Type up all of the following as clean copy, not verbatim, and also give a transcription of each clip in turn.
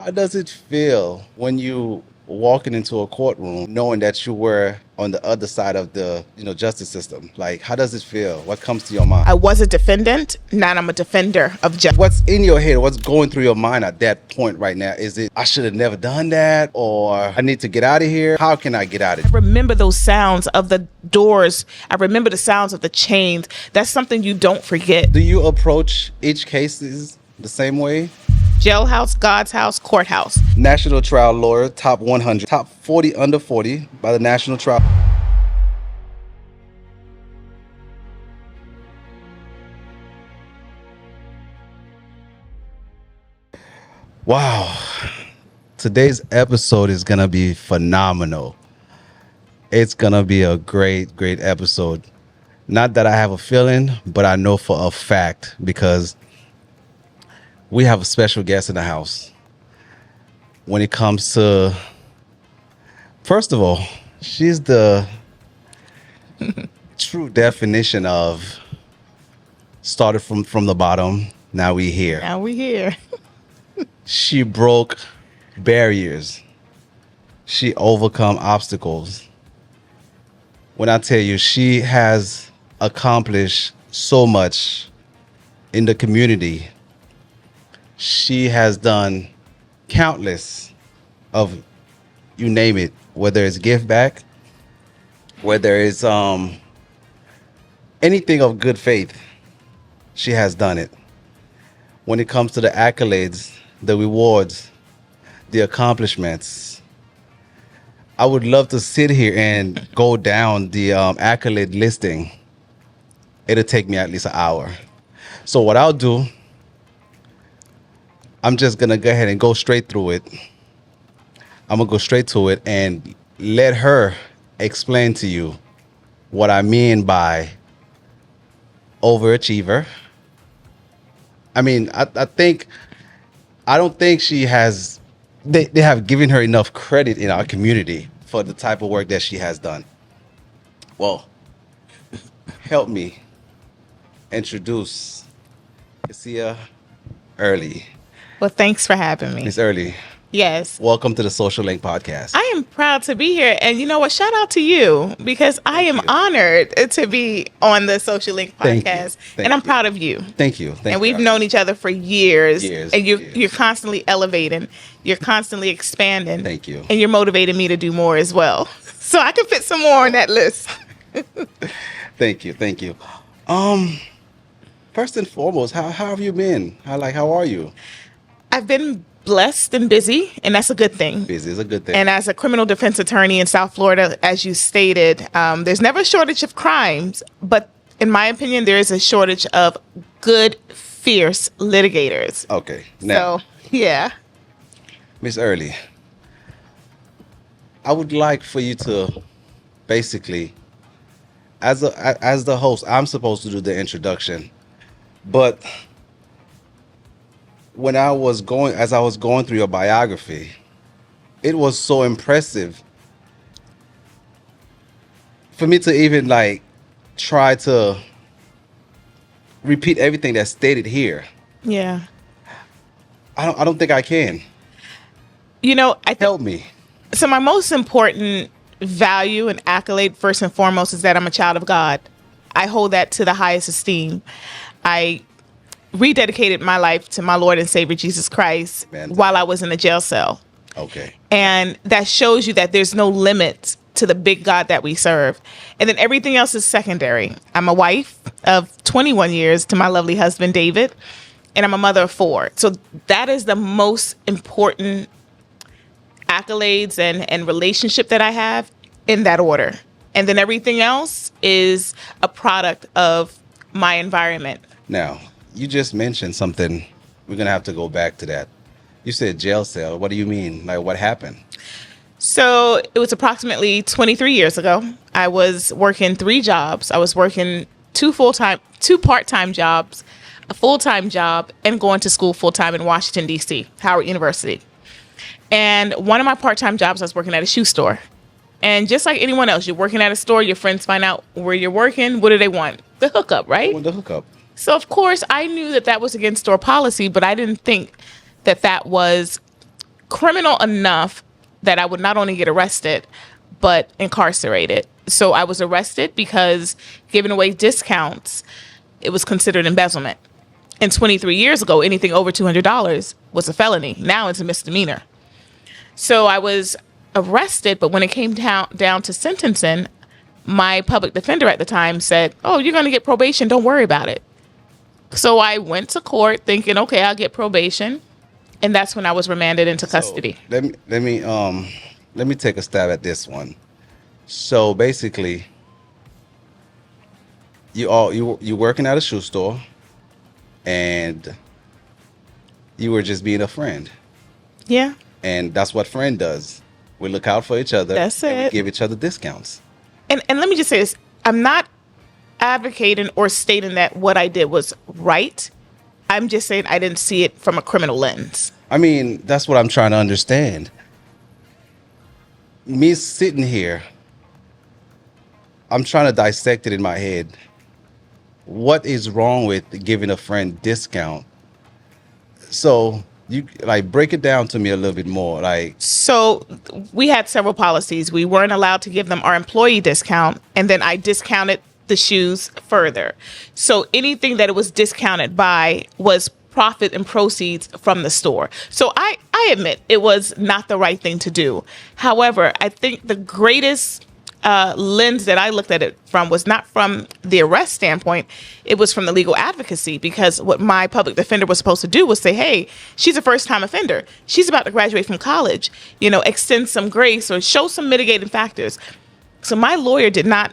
How does it feel when you walking into a courtroom knowing that you were on the other side of the, justice system? Like, how does it feel? What comes to your I mind? was a defendant, now I'm a defender of justice. What's in your head? What's going through your mind at that point right now? Is it, I should have never done that, or I need to get out of here? How can I get out of I it? remember those sounds of the doors. I remember the sounds of the chains. That's something you don't forget. Do you approach each cases the same way? Jailhouse, God's house, courthouse. National Trial Lawyer, top 100, top 40 under 40 by the National Trial. Wow. Today's episode is going to be phenomenal. It's going to be a great, great episode. Not that I have a feeling, but I know for a fact because we have a special guest in the house. When it comes to, first of all, she's the true definition of started from the bottom, now we here. Now we here. She broke barriers. She overcome obstacles. When I tell you, she has accomplished so much in the community. She has done countless of, you name it, whether it's give back, whether it's anything of good faith, she has done it. When it comes to the accolades, the rewards, the accomplishments, I would love to sit here and go down the accolade listing. It'll take me at least an hour. So what I'll do, I'm just going to go ahead and go straight through it. I'm going to go straight to it and let her explain to you what I mean by overachiever. I mean, I don't think she has, they have given her enough credit in our community for the type of work that she has done. Well, help me introduce Kaysia Earley. Well, thanks for having me. Miss Earley, Yes. welcome to the Social Link Podcast. I am proud to be here. And you know what? Shout out to you because I am you. honored to be on the Social Link Thank you. podcast. Thank And I'm you. proud of you. Thank you. Thank And you. we've known each other for years. Years, And years. you're constantly elevating. You're constantly expanding. Thank you. And you're motivating me to do more as well. So I can fit some more on that list. Thank you. Thank you. First and foremost, how have you been? How are you? I've been blessed and busy, and that's a good thing. Busy is a good thing. And as a criminal defense attorney in South Florida, as you stated, there's never a shortage of crimes, but in my opinion, there is a shortage of good, fierce litigators. Okay. Now, So, yeah. Miss Early, I would like for you to basically, as the host, I'm supposed to do the introduction, but as I was going through your biography, it was so impressive for me to even try to repeat everything that's stated here. Yeah. I don't think I can. You know, I think Help me. so. My most important value and accolade, first and foremost, is that I'm a child of God. I hold that to the highest esteem. I rededicated my life to my Lord and Savior Jesus Christ Man. while I was in a jail cell. Okay. And that shows you that there's no limit to the big God that we serve. And then everything else is secondary. I'm a wife of 21 years to my lovely husband, David, and I'm a mother of 4. So that is the most important accolades and relationship that I have in that order. And then everything else is a product of my environment. Now, you just mentioned something. We're going to have to go back to that. You said jail cell. What do you mean? Like, what happened? So it was approximately 23 years ago. I was working 3 jobs. I was working 2 part-time jobs, a full-time job, and going to school full-time in Washington, D.C., Howard University. And one of my part-time jobs, I was working at a shoe store. And just like anyone else, you're working at a store, your friends find out where you're working. What do they want? The hookup, right? Well, the hookup. So, of course, I knew that that was against store policy, but I didn't think that that was criminal enough that I would not only get arrested, but incarcerated. So I was arrested because giving away discounts, it was considered embezzlement. And 23 years ago, anything over $200 was a felony. Now it's a misdemeanor. So I was arrested, but when it came down to sentencing, my public defender at the time said, "Oh, you're going to get probation. Don't worry about it." So I went to court thinking, okay, I'll get probation. And that's when I was remanded into custody. So let me take a stab at this one. So basically, you working at a shoe store, and you were just being a friend, Yeah, and that's what friend does. We look out for each other. That's and it. we give each other discounts. and let me just say this. I'm not advocating or stating that what I did was right. I'm just saying I didn't see it from a criminal lens. I mean, that's what I'm trying to understand. Me sitting here, I'm trying to dissect it in my head. What is wrong with giving a friend discount? So you like break it down to me a little bit more. Like, So we had several policies. We weren't allowed to give them our employee discount, and then I discounted the shoes further. So anything that it was discounted by was profit and proceeds from the store. So I admit it was not the right thing to do. However, I think the greatest lens that I looked at it from was not from the arrest standpoint. It was from the legal advocacy, because what my public defender was supposed to do was say, hey, she's a first time offender. She's about to graduate from college, extend some grace or show some mitigating factors. So my lawyer did not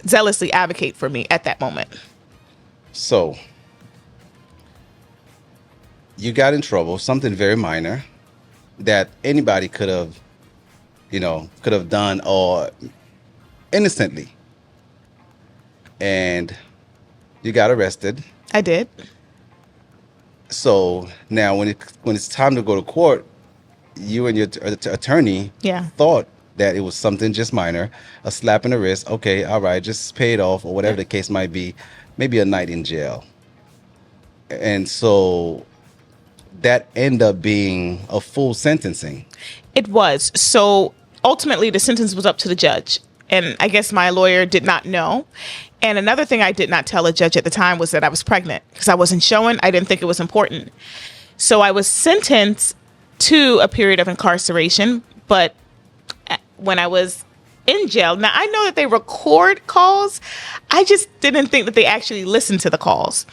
zealously advocate for me at that moment. so you got in trouble, something very minor that anybody could have done or innocently. And you got arrested. I did. So now when it's time to go to court, you and your attorney Yeah. thought that it was something just minor, a slap in the wrist. Okay, all right, just pay it off or whatever the case might be, maybe a night in jail. And so that ended up being a full sentencing. It was. So ultimately, the sentence was up to the judge. And I guess my lawyer did not know. And another thing I did not tell a judge at the time was that I was pregnant, because I wasn't showing. I didn't think it was important. So I was sentenced to a period of incarceration. But when I was in jail, now I know that they record calls. I just didn't think that they actually listened to the calls.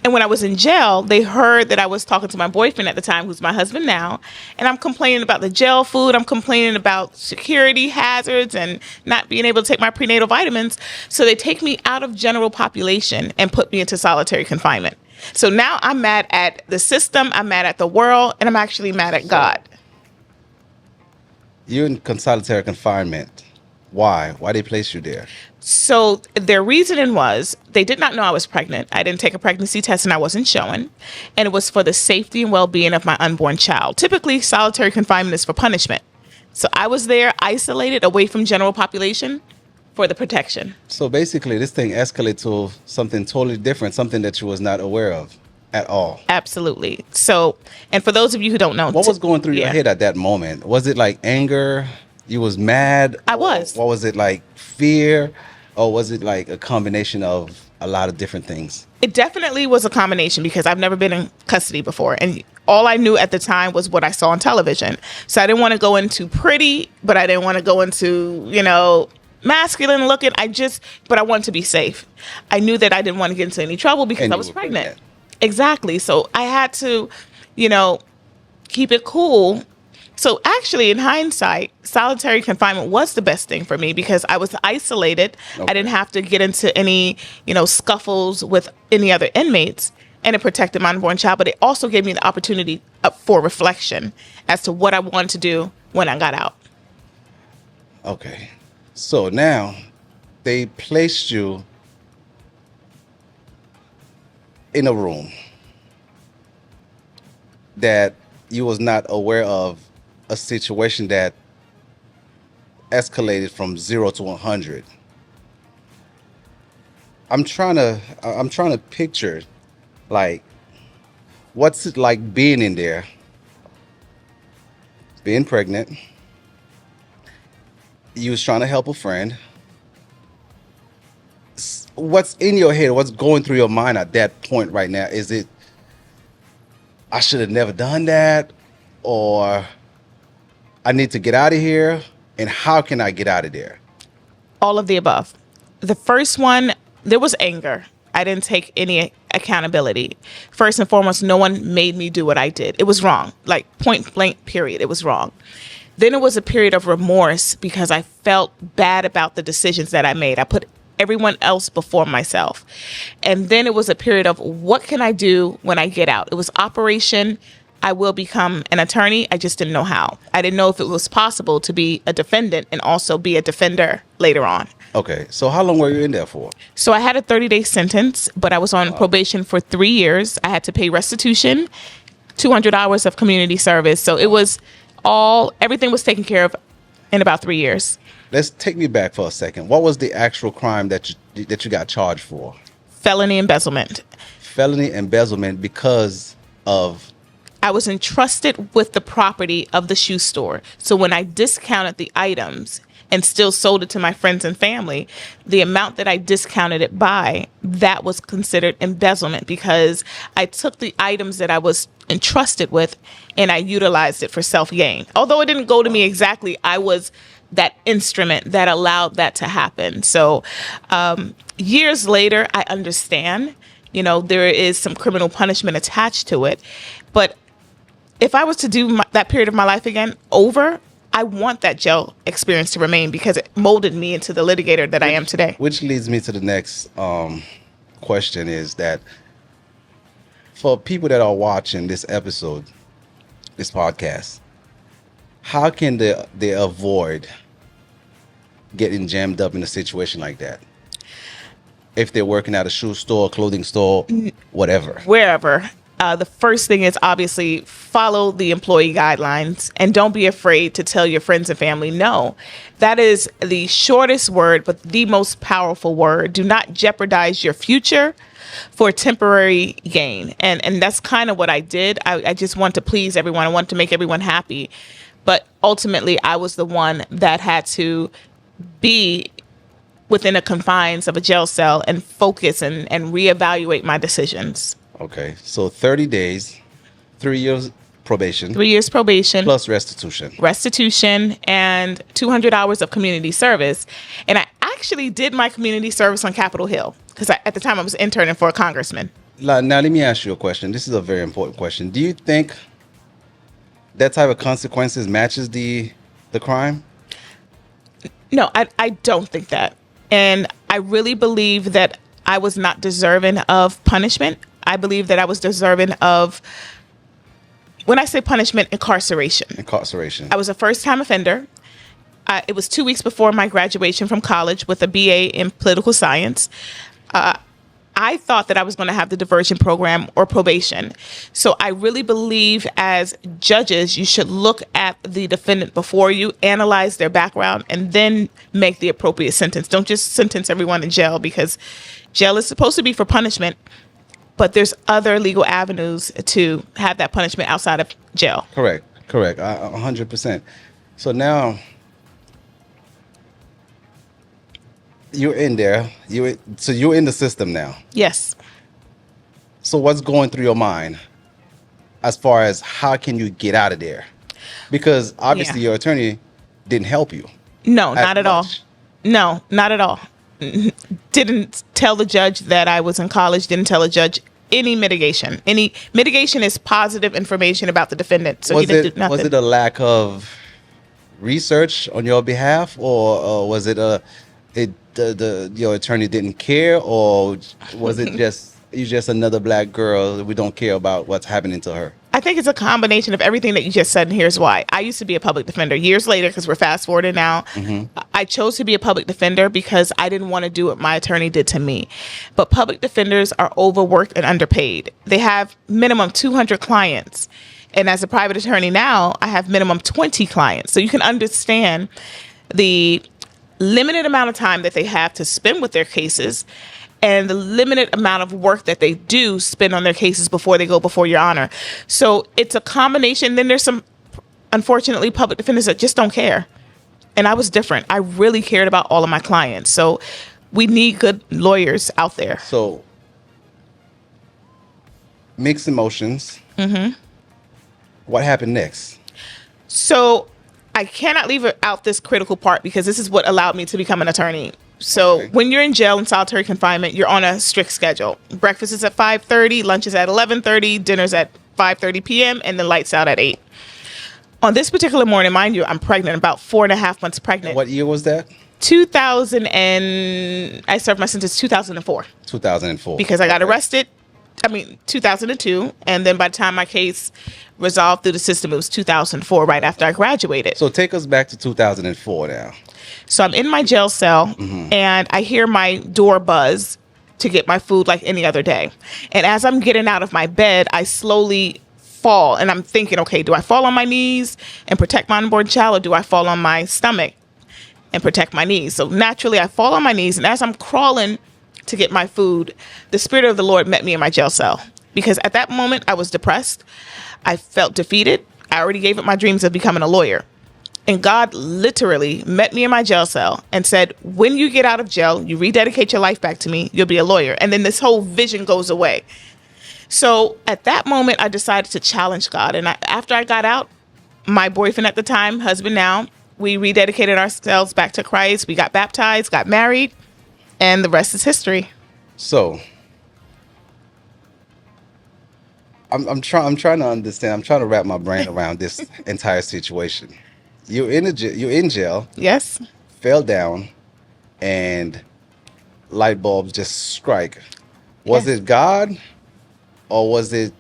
And when I was in jail, they heard that I was talking to my boyfriend at the time, who's my husband now. And I'm complaining about the jail food. I'm complaining about security hazards and not being able to take my prenatal vitamins. So they take me out of general population and put me into solitary confinement. So now I'm mad at the system. I'm mad at the world. And I'm actually mad at God. You're in solitary confinement. Why? Why they place you there? So their reasoning was they did not know I was pregnant. I didn't take a pregnancy test and I wasn't showing. And it was for the safety and well-being of my unborn child. Typically, solitary confinement is for punishment. So I was there isolated away from general population for the protection. So basically, this thing escalated to something totally different, something that you was not aware of at all. Absolutely. So, and for those of you who don't know. What was going through your head at that moment? Was it like anger? You was mad? I was. What was it, like fear? Or was it like a combination of a lot of different things? It definitely was a combination, because I've never been in custody before. And all I knew at the time was what I saw on television. So I didn't want to go into pretty, but I didn't want to go into, masculine looking. But I wanted to be safe. I knew that I didn't want to get into any trouble because And I you was were pregnant. pregnant. Exactly. So I had to, keep it cool. So actually, in hindsight, solitary confinement was the best thing for me, because I was isolated. Okay. I didn't have to get into any, scuffles with any other inmates, and it protected my unborn child. But it also gave me the opportunity for reflection as to what I wanted to do when I got out. Okay. So now they placed you in a room that you was not aware of, a situation that escalated from 0 to 100. I'm trying to picture, like, what's it like being in there, being pregnant. You was trying to help a friend. What's in your head? What's going through your mind at that point right now? Is it, I should have never done that, or I need to get out of here? And how can I get out of there? All of the above. The first one, there was anger. I didn't take any accountability. First and foremost, no one made me do what I did. It was wrong. Like point blank, period. It was wrong. Then it was a period of remorse because I felt bad about the decisions that I made. I put everyone else before myself. And then it was a period of what can I do when I get out? It was operation. I will become an attorney. I just didn't know how. I didn't know if it was possible to be a defendant and also be a defender later on. Okay, so how long were you in there for? So I had a 30-day sentence, but I was on probation for 3 years. I had to pay restitution, 200 hours of community service. So it was everything was taken care of in about 3 years. Let's take me back for a second. What was the actual crime that you got charged for? Felony embezzlement. Felony embezzlement because of... I was entrusted with the property of the shoe store. So when I discounted the items and still sold it to my friends and family, the amount that I discounted it by, that was considered embezzlement because I took the items that I was entrusted with and I utilized it for self-gain. Although it didn't go to me exactly, I was that instrument that allowed that to happen. So years later, I understand, there is some criminal punishment attached to it. But if I was to do that period of my life again over, I want that jail experience to remain because it molded me into the litigator that I am today. Which leads me to the next question is that for people that are watching this episode, this podcast, how can they avoid getting jammed up in a situation like that? If they're working at a shoe store, clothing store, whatever. Wherever. The first thing is obviously follow the employee guidelines and don't be afraid to tell your friends and family no. That is the shortest word, but the most powerful word. Do not jeopardize your future for temporary gain. And that's kind of what I did. I just want to please everyone. I want to make everyone happy. But ultimately, I was the one that had to be within the confines of a jail cell and focus and reevaluate my decisions. Okay, so 30 days, 3 years probation. 3 years probation. Plus restitution. Restitution and 200 hours of community service. And I actually did my community service on Capitol Hill because at the time I was interning for a congressman. Now, let me ask you a question. This is a very important question. Do you think that type of consequences matches the crime? No, I don't think that. And I really believe that I was not deserving of punishment. I believe that I was deserving of, when I say punishment, incarceration. Incarceration. I was a first-time offender. It was 2 weeks before my graduation from college with a BA in political science. I thought that I was going to have the diversion program or probation. So I really believe as judges, you should look at the defendant before you, analyze their background, and then make the appropriate sentence. Don't just sentence everyone in jail because jail is supposed to be for punishment, but there's other legal avenues to have that punishment outside of jail. Correct. 100%. So now you're in there. You're in the system now. Yes. So what's going through your mind as far as how can you get out of there? Because obviously your attorney didn't help you. No, not at all. No, not at all. Didn't tell the judge that I was in college. Didn't tell the judge any mitigation. Any mitigation is positive information about the defendant. So he didn't do nothing. Was it a lack of research on your behalf, or was it your attorney didn't care, or was it just you're just another black girl, we don't care about what's happening to her? I think it's a combination of everything that you just said, and here's why. I used to be a public defender. Years later, because we're fast forwarding now, I chose to be a public defender because I didn't want to do what my attorney did to me. But public defenders are overworked and underpaid. They have minimum 200 clients. And as a private attorney now, I have minimum 20 clients. So you can understand the limited amount of time that they have to spend with their cases and the limited amount of work that they do spend on their cases before they go before your honor. So it's a combination. Then there's some unfortunately, public defenders that just don't care. And I was different. I really cared about all of my clients. So we need good lawyers out there. So mixed emotions. Mm-hmm. What happened next? So I cannot leave out this critical part because this is what allowed me to become an attorney. So when you're in jail in solitary confinement, you're on a strict schedule. Breakfast is at 5:30, lunch is at 11:30, dinner's at 5:30 p.m., and then lights out at 8. On this particular morning, mind you, I'm pregnant, about 4.5 months pregnant. What year was that? 2000 and I served my sentence 2004. 2004. Because I got arrested. 2002, and then by the time my case resolved through the system, it was 2004, right after I graduated. So take us back to 2004 now. So I'm in my jail cell, and I hear my door buzz to get my food like any other day. And as I'm getting out of my bed, I slowly fall, and I'm thinking, okay, do I fall on my knees and protect my unborn child, or do I fall on my stomach and protect my knees? So naturally, I fall on my knees, and as I'm crawling to get my food, the Spirit of the Lord met me in my jail cell. Because at that moment, I was depressed. I felt defeated. I already gave up my dreams of becoming a lawyer. And God literally met me in my jail cell and said, when you get out of jail, you rededicate your life back to me, you'll be a lawyer. And then this whole vision goes away. So at that moment, I decided to challenge God. And after I got out, my boyfriend at the time, husband now, we rededicated ourselves back to Christ. We got baptized, got married, and the rest is history. So I'm trying to understand. I'm trying to wrap my brain around this entire situation. You're in jail. Yes. Fell down, and light bulbs just strike. Was it God, or was it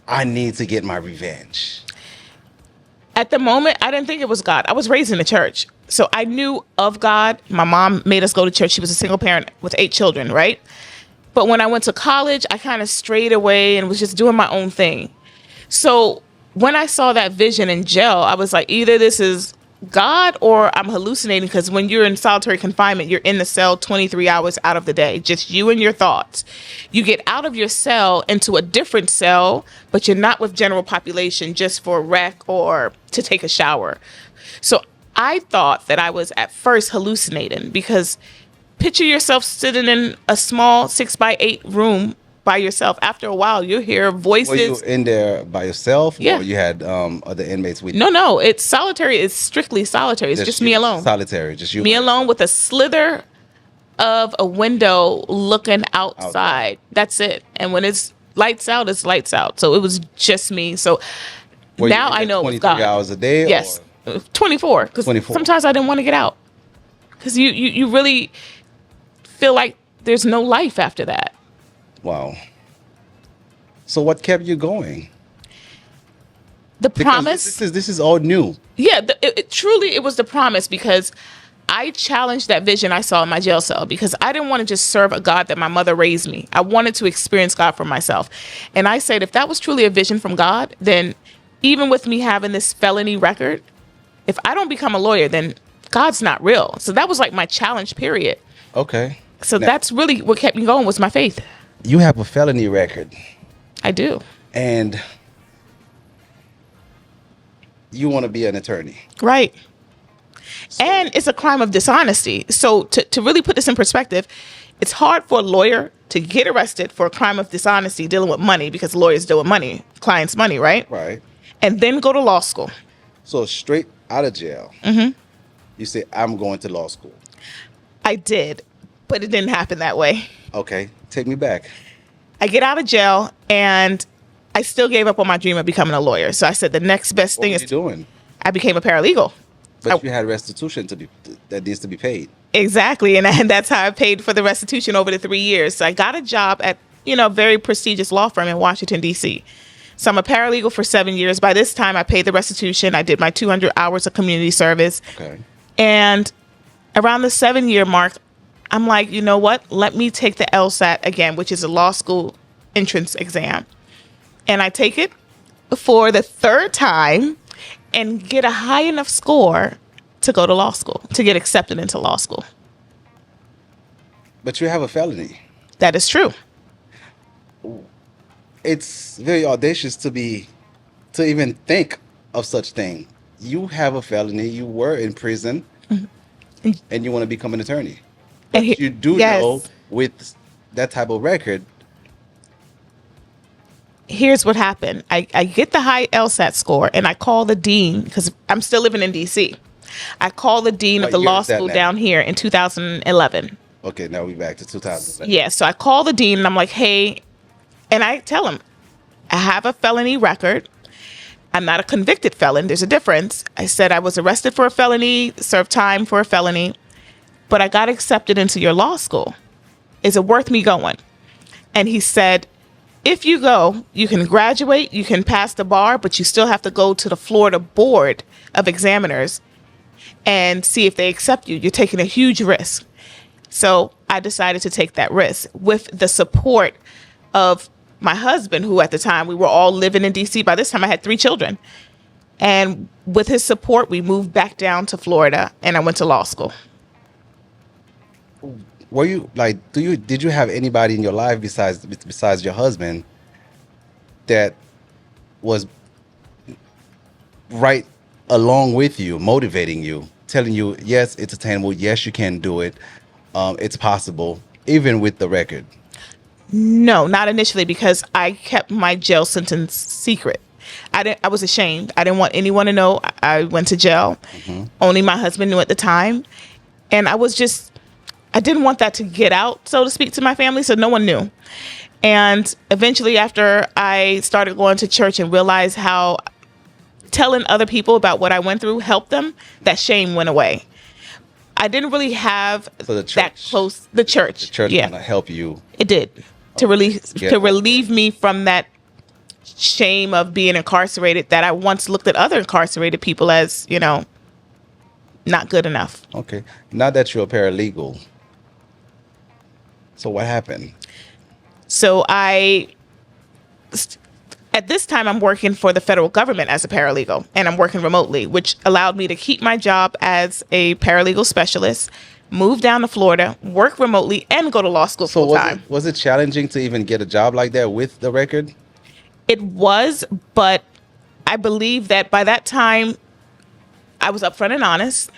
I need to get my revenge? At the moment, I didn't think it was God. I was raised in the church. So I knew of God. My mom made us go to church. She was a single parent with 8 children, right? But when I went to college, I kind of strayed away and was just doing my own thing. So when I saw that vision in jail, I was like, either this is God or I'm hallucinating, because when you're in solitary confinement, you're in the cell 23 hours out of the day, just you and your thoughts. You get out of your cell into a different cell, but you're not with general population, just for rec or to take a shower. So I thought that I was at first hallucinating, because picture yourself sitting in a small 6x8 room by yourself. After a while, you'll hear voices. Were you in there by yourself? Yeah. Or you had other inmates with you? No. It's solitary. It's strictly solitary. It's just me alone. Solitary, just you. Me alone with a slither of a window looking outside. That's it. And when it's lights out, it's lights out. So it was just me. So now I know it was God. 23 hours a day? Yes. 24. Because sometimes I didn't want to get out. Because you really feel like there's no life after that. Wow. So what kept you going? The promise. This is all new. Yeah, it was the promise, because I challenged that vision I saw in my jail cell, because I didn't want to just serve a God that my mother raised me. I wanted to experience God for myself. And I said, if that was truly a vision from God, then even with me having this felony record, if I don't become a lawyer, then God's not real. So that was like my challenge period. Okay. So that's really what kept me going, was my faith. You have a felony record. I do. And you want to be an attorney. Right. And it's a crime of dishonesty. So to really put this in perspective, it's hard for a lawyer to get arrested for a crime of dishonesty dealing with money, because lawyers deal with money, clients' money, right? Right. And then go to law school. So straight out of jail, you say, I'm going to law school. I did, but it didn't happen that way. Okay. Take me back. I get out of jail, and I still gave up on my dream of becoming a lawyer. So I said the next best thing What were you doing? I became a paralegal. But you had restitution that needs to be paid. Exactly. And that's how I paid for the restitution over the 3 years. So I got a job at, a very prestigious law firm in Washington, D.C. So I'm a paralegal for 7 years. By this time, I paid the restitution. I did my 200 hours of community service. Okay. And around the 7-year mark, I'm like, you know what? Let me take the LSAT again, which is a law school entrance exam. And I take it for the 3rd time and get a high enough score to go to law school, to get accepted into law school. But you have a felony. That is true. It's very audacious to even think of such thing. You have a felony. You were in prison, and you want to become an attorney, And but you do know yes, with that type of record. here's what happened. I get the high LSAT score and I call the dean because I'm still living in DC. I call the dean of What the year law is that school now? down here in 2011. Okay, now we back to 2000. Yeah, so I call the dean and I'm like, hey, and I tell him, I have a felony record. I'm not a convicted felon. There's a difference. I said I was arrested for a felony, served time for a felony, but I got accepted into your law school. Is it worth me going? And he said, if you go, you can graduate, you can pass the bar, but you still have to go to the Florida Board of Examiners and see if they accept you. You're taking a huge risk. So I decided to take that risk with the support of my husband, who at the time we were all living in DC. By this time I had 3 children. And with his support, we moved back down to Florida and I went to law school. Were you like, did you have anybody in your life besides your husband that was right along with you, motivating you, telling you, yes, it's attainable, yes, you can do it, it's possible, even with the record? No, not initially because I kept my jail sentence secret. I was ashamed. I didn't want anyone to know I went to jail. Only my husband knew at the time. And I didn't want that to get out, so to speak, to my family, so no one knew. And eventually after I started going to church and realized how telling other people about what I went through helped them, that shame went away. I didn't really have So the that church, close. The church, the church yeah, kind of help you. it did to Get to over relieve me from that shame of being incarcerated that I once looked at other incarcerated people as, not good enough. Okay, now that you're a paralegal, so what happened? So at this time, I'm working for the federal government as a paralegal, and I'm working remotely, which allowed me to keep my job as a paralegal specialist, move down to Florida, work remotely, and go to law school So full time. was it challenging to even get a job like that with the record? It was, but I believe that by that time, I was upfront and honest,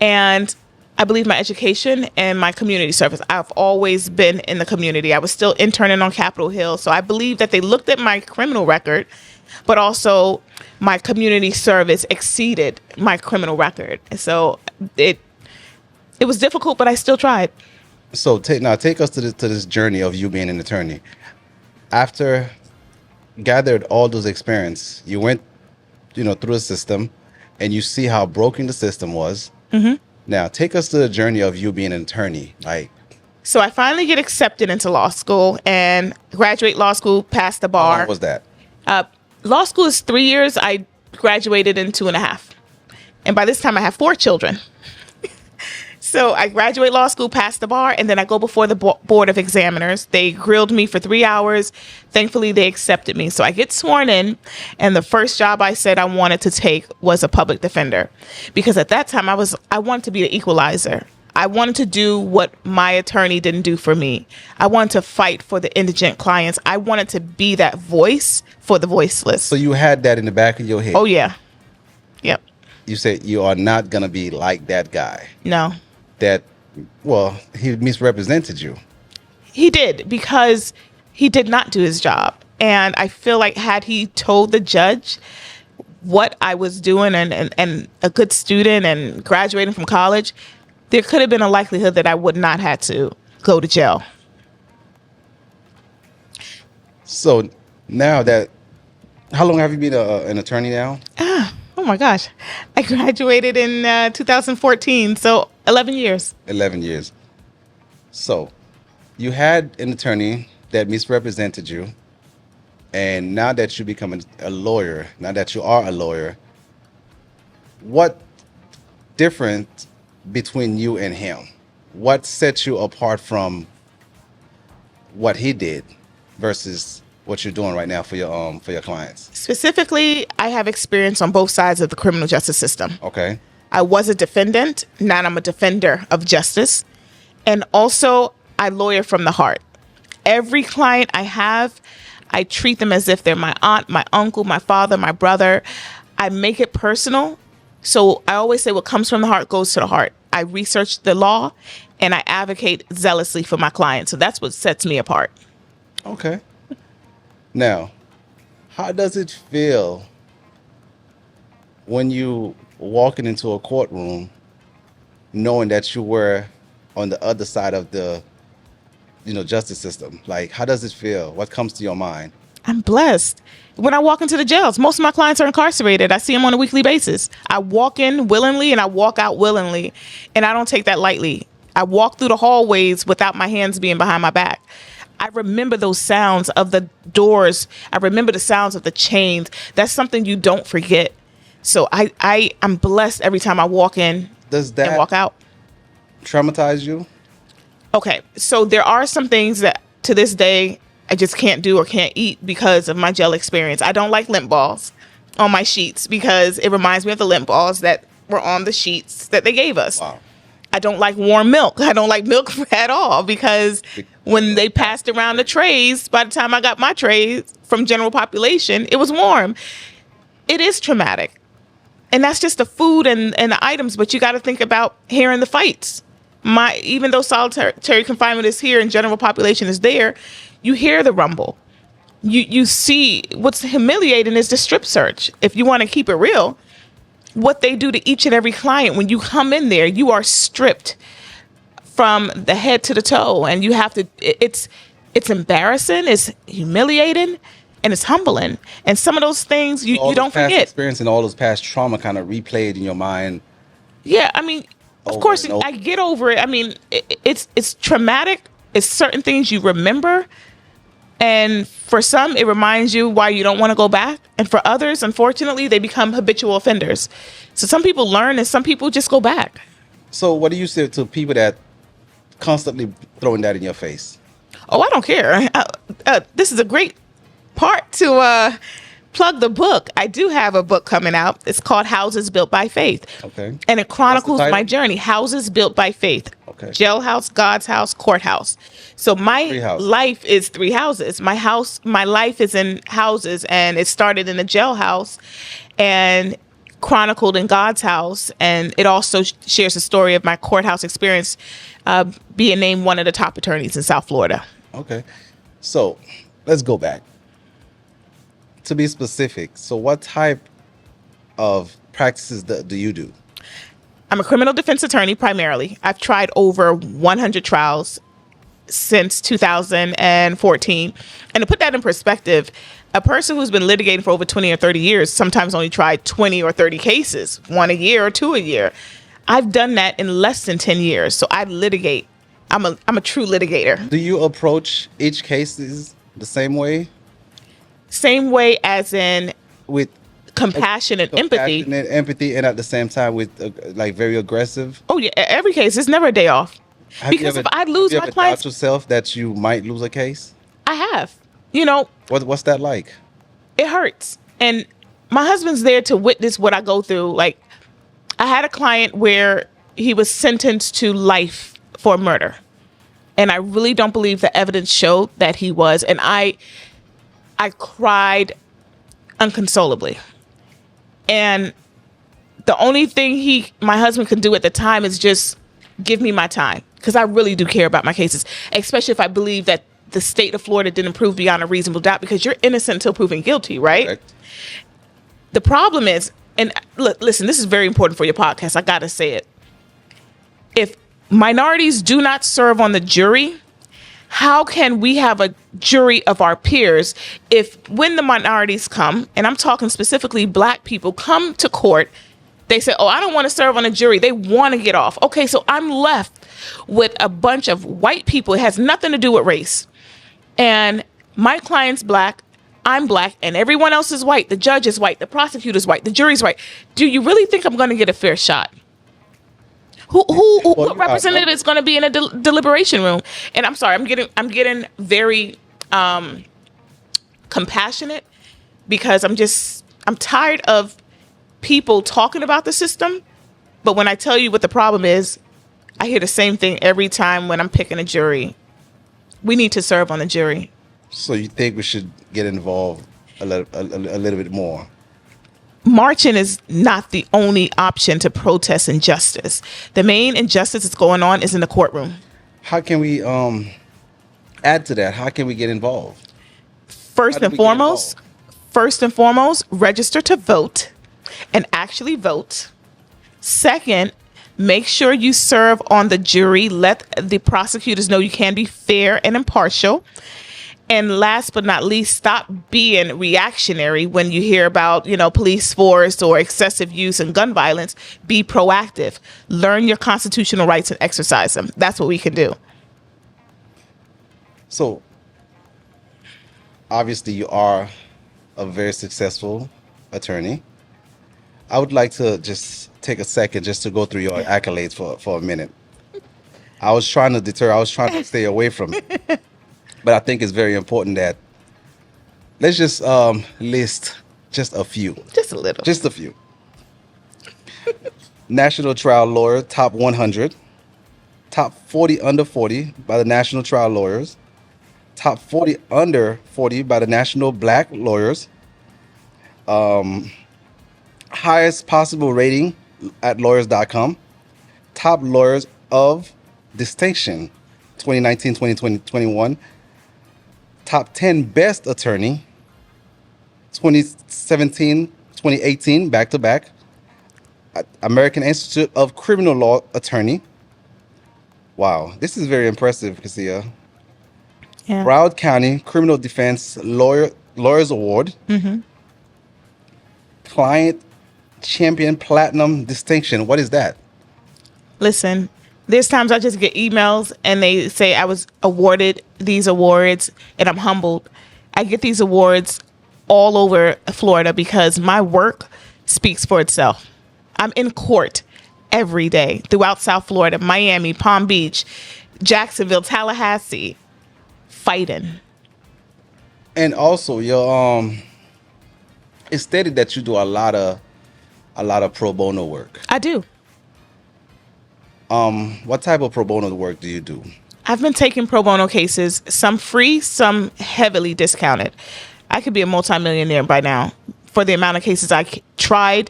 and I believe my education and my community service. I've always been in the community. I was still interning on Capitol Hill, so I believe that they looked at my criminal record, but also my community service exceeded my criminal record. So it was difficult, but I still tried. So take us to this journey of you being an attorney. After gathered all those experience, you went, through the system, and you see how broken the system was. Now, take us to the journey of you being an attorney. Like, So I finally get accepted into law school and graduate law school, pass the how bar. long was that? Law school is 3 years. I graduated in 2.5. And by this time I have 4 children. So I graduate law school, pass the bar, and then I go before the board of examiners. They grilled me for 3 hours. Thankfully, they accepted me. So I get sworn in, and the first job I said I wanted to take was a public defender. Because at that time, I wanted to be the equalizer. I wanted to do what my attorney didn't do for me. I wanted to fight for the indigent clients. I wanted to be that voice for the voiceless. So you had that in the back of your head. Oh, yeah. Yep. You said you are not going to be like that guy. No. That, well, he misrepresented you. He did, because he did not do his job. And I feel like had he told the judge what I was doing and a good student and graduating from college, there could have been a likelihood that I would not have to go to jail. So now how long have you been an attorney now? Oh my gosh. I graduated in 2014, so 11 years. 11 years. So you had an attorney that misrepresented you, and now that you become a lawyer, now that you are a lawyer, what difference between you and him? What sets you apart from what he did versus what you're doing right now for your clients? Specifically, I have experience on both sides of the criminal justice system. Okay. I was a defendant. Now I'm a defender of justice. And also, I lawyer from the heart. Every client I have, I treat them as if they're my aunt, my uncle, my father, my brother. I make it personal. So I always say what comes from the heart goes to the heart. I research the law and I advocate zealously for my clients. So that's what sets me apart. Okay. Now, how does it feel when you walking into a courtroom knowing that you were on the other side of the justice system? Like, how does it feel? What comes to your mind? I'm blessed. When I walk into the jails, most of my clients are incarcerated. I see them on a weekly basis. I walk in willingly and I walk out willingly. And I don't take that lightly. I walk through the hallways without my hands being behind my back. I remember those sounds of the doors. I remember the sounds of the chains. That's something you don't forget. So I'm blessed every time I walk in Does and that walk out. traumatize you? Okay, so there are some things that to this day I just can't do or can't eat because of my jail experience. I don't like lint balls on my sheets because it reminds me of the lint balls that were on the sheets that they gave us. Wow. I don't like warm milk. I don't like milk at all because when they passed around the trays, by the time I got my trays from general population, it was warm. It is traumatic. And that's just the food and the items, but you got to think about hearing the fights. Even though solitary confinement is here and general population is there, you hear the rumble. You see what's humiliating is the strip search. If you want to keep it real, what they do to each and every client when you come in there, you are stripped from the head to the toe, and you have to. It's embarrassing, it's humiliating, and it's humbling. And some of those things you don't past forget. Experience and all those past trauma kind of replayed in your mind. Yeah, I mean, of course, I get over it. I mean, it's traumatic. It's certain things you remember. And for some, it reminds you why you don't want to go back. And for others, unfortunately, they become habitual offenders. So some people learn and some people just go back. So what do you say to people that constantly throwing that in your face? Oh, I don't care. This is a great part to plug the book. I do have a book coming out. It's called Houses Built by Faith. Okay. And it chronicles What's the my title? journey. Houses Built by Faith. Okay. Jailhouse, God's house, courthouse. So my life is 3 houses. My life is in houses, and it started in a jailhouse and chronicled in God's house. And it also shares the story of my courthouse experience, being named one of the top attorneys in South Florida. Okay. So let's go back. To be specific, so what type of practices do you do? I'm a criminal defense attorney primarily. I've tried over 100 trials since 2014. And to put that in perspective, a person who's been litigating for over 20 or 30 years sometimes only tried 20 or 30 cases, 1 a year or 2 a year. I've done that in less than 10 years. So I litigate. I'm a true litigator. Do you approach each case the same way? Same way as in With compassion and empathy. empathy, and at the same time with like very aggressive. Oh yeah, every case. It's never a day off. Because if I lose my clients, doubt yourself that you might lose a case? I have. You know, What's that like? it hurts. And my husband's there to witness what I go through. Like, I had a client where he was sentenced to life for murder. And I really don't believe the evidence showed that he was. And I cried unconsolably. And the only thing my husband could do at the time is just give me my time. Because I really do care about my cases, especially if I believe that the state of Florida didn't prove beyond a reasonable doubt, because you're innocent until proven guilty, right? Correct. The problem is, and look, listen, this is very important for your podcast. I got to say it. If minorities do not serve on the jury, how can we have a jury of our peers if when the minorities come, and I'm talking specifically Black people, come to court, they say, oh, I don't want to serve on a jury. They want to get off. Okay, so I'm left with a bunch of white people. It has nothing to do with race. And my client's Black, I'm Black, and everyone else is white. The judge is white, the prosecutor's white, the jury's white. Do you really think I'm going to get a fair shot? What representative is going to be in a deliberation room? And I'm sorry, I'm getting very compassionate, because I'm tired of people talking about the system. But when I tell you what the problem is, I hear the same thing every time when I'm picking a jury. We need to serve on the jury. So you think we should get involved a little bit more? marching is not the only option to protest injustice. The main injustice that's going on is in the courtroom. How can we add to that? How can we get involved? How First do and we get foremost, involved? register to vote and actually vote. Second, make sure you serve on the jury. Let the prosecutors know you can be fair and impartial. And last but not least, stop being reactionary when you hear about, police force or excessive use and gun violence. Be proactive. Learn your constitutional rights and exercise them. That's what we can do. So, obviously, you are a very successful attorney. I would like to just take a second just to go through your accolades for a minute. I was trying to stay away from it. But I think it's very important that let's just list just a few. Just a little. Just a few. National Trial Lawyer, top 100. Top 40 under 40 by the National Trial Lawyers. Top 40 under 40 by the National Black Lawyers. Highest possible rating at lawyers.com. Top Lawyers of Distinction 2019, 2020, 21. Top 10 Best Attorney 2017, 2018, back to back. American Institute of Criminal Law Attorney. Wow, this is very impressive, Kaysia. Yeah. Broward County Criminal Defense Lawyers Award. Mm-hmm. Client Champion Platinum Distinction. What is that? Listen, there's times I just get emails and they say I was awarded these awards and I'm humbled. I get these awards all over Florida because my work speaks for itself. I'm in court every day throughout South Florida, Miami, Palm Beach, Jacksonville, Tallahassee, fighting. And also, your it's stated that you do a lot of pro bono work. I do. What type of pro bono work do you do? I've been taking pro bono cases, some free, some heavily discounted. I could be a multimillionaire by now for the amount of cases I tried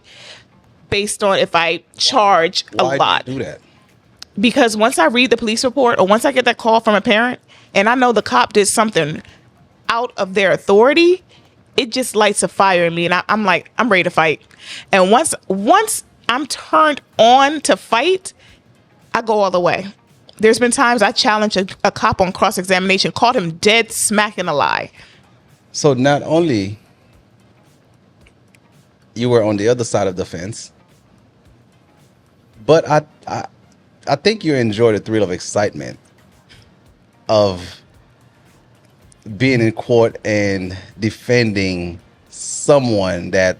based on if I charge a lot. Why do you do that? Because once I read the police report or once I get that call from a parent and I know the cop did something out of their authority, it just lights a fire in me. And I'm like, I'm ready to fight. And once I'm turned on to fight, I go all the way. There's been times I challenged a cop on cross-examination, caught him dead smack in a lie. So not only you were on the other side of the fence, but I think you enjoy the thrill of excitement of being in court and defending someone that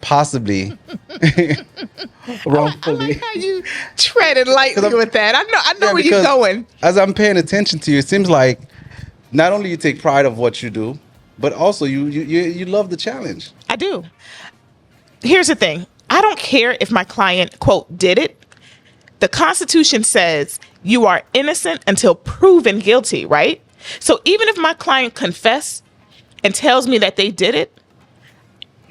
possibly wrongfully. I like how you treaded lightly with that. I know where you're because going. As I'm paying attention to you, it seems like not only you take pride of what you do, but also you love the challenge. I do. Here's the thing. I don't care if my client, quote, did it. The Constitution says you are innocent until proven guilty, right? So even if my client confessed and tells me that they did it,